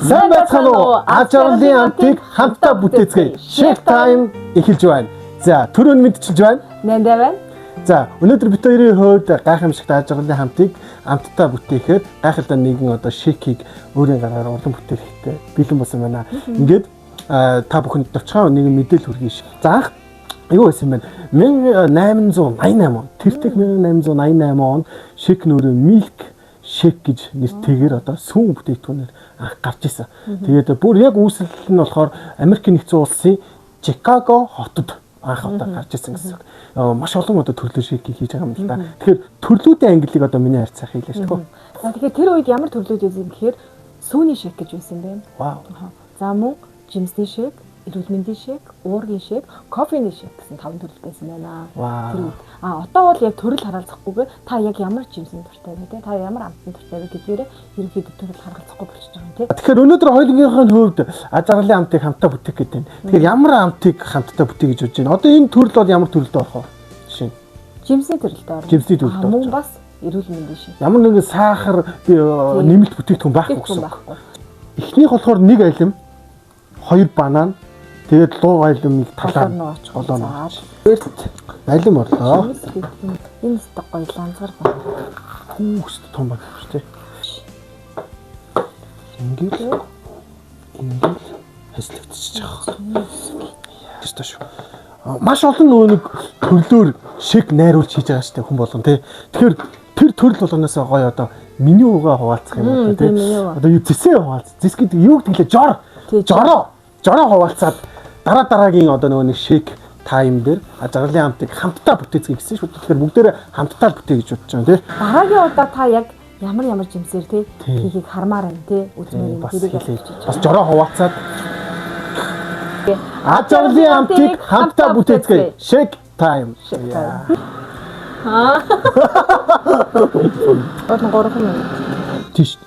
Сайн байцгаана уу? Аж аргалын амтыг хамтдаа бүтээцгээе. Shake time эхэлж байна. За, түрүүн мэдчилж байна. Нэндэ байна. За, өнөөдөр бид хоёрын хувьд гайхамшигт аж аргалын хамтыг хамтдаа бүтээхэд гайхалтай нэгэн одоо shake-ийг өөрийн гараар урлан бүтээхтэй бэлэн болсон байна. Ингээд та бүхэнд товчхон нэгэн мэдээлэл хүргэе ш. За, юу байсан бэ? 1888 он. Тэр тех 1888 он shake нөрөө milk shake гэж нэртэйгээр одоо сүүн бүтээгдэхүүнээр анх гарч ирсэн. Тэгээд бүр яг үүсэл нь болохоор Америк нэгдсэн улсын Чикаго хотод анх удаа гарч ирсэн гэсэн. Маш олон одоо төрлөө shake хийж байгаа юм л да. Тэгэхээр төрлүүдийн ангиллыг одоо миний харьцаах хийлээ шүү дээ. Тэгэхээр тэр үед ямар төрлүүд байсан гэхээр сүүний shake гэж байсан юм байна. Вау. За мөн жимсний shake, эрүүл мэндийн shake, уургийн shake, кофений shake гэсэн 5 төрөл байсан байна. Вау. Одоо бол яг төрөл харгалзахгүйгээр та яг ямар жимсний дуртай вэ те? Та ямар амтны дуртай вэ гэдгээрээ ерөнхийдөө төрөл харгалзахгүй болчихж байгаа юм те. Тэгэхээр өнөөдөр хоёулынхын хувьд аж аргалын амтыг хамтдаа бүтээх гэдэг юм. Тэгэхээр ямар амтыг хамтдаа бүтээх гэж бодож байна? Одоо энэ төрөл бол ямар төрөлд орох вэ? Жишээ нь Жимсний төрөлд орно. Жимсний төрөлд орно. Мөн бас эрүүл мэндийн shake. Ямар нэгэн сахар нэмэлт бүтээгдэхүүн байхгүй гэсэн. Эхнийх болохоор нэг алим, 2 банан, тэгээд луу алимыг талаар олооно. Эрт алим орлоо. Энэ сте гоё ланцгар байна. Хүүст том байна шүү дээ. Ингээд хэслэгдчихэж байгаа. Яа шүү. Маш олон нэг төрлөөр shake найруулж хийж байгаа шүү дээ хүн болгон тий. Тэгэхээр тэр төрөл болгоноос гоё одоо миний угаа хуваалцах юм уу тий. Одоо юу зэсээ хуваалц. Зэс гэдэг юу гэвэл жороо хуваалцаад дараагийн одоо нэг shake time дээр аж аргалын амтыг хамтдаа бүтээцгээе гэсэн шүү. Тэгэхээр бүгдээрээ хамтдаа бүтээ гэж бодож байгаа тий. Дараагийн удаа та яг ямар жимсээр тий хийхийг хармаар байна тий. Үзмээр тэрийг бас жороо хуваалцаад аж аргалын амтыг хамтдаа бүтээцгээе. Shake time. Одоо 3 минут. Тийш.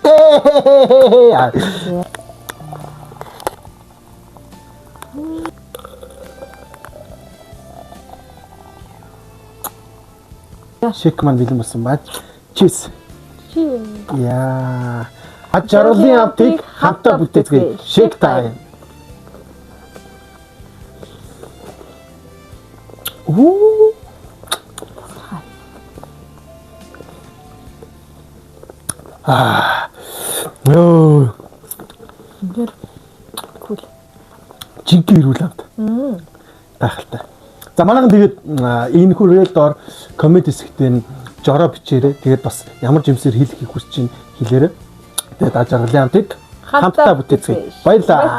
Shake маань бэлэн болсон байна. Cheers. Яа. Аж аргалын амтыг хамтдаа бүтээцгээе. Shake time. Оо. Йоо. Cool. Жинхэнэ ирүүл амт. Гайхалтай. За манайхан тэгээд энэ хүрээлд ор коммент хэсэгтээ жороо бичээрэй. Тэгээд бас ямар жимсээр хийлгэхийг хүсэж чинь хэлээрэй. Тэгээд аж аргалын амтыг хамтдаа бүтээцгээе. Баярлалаа.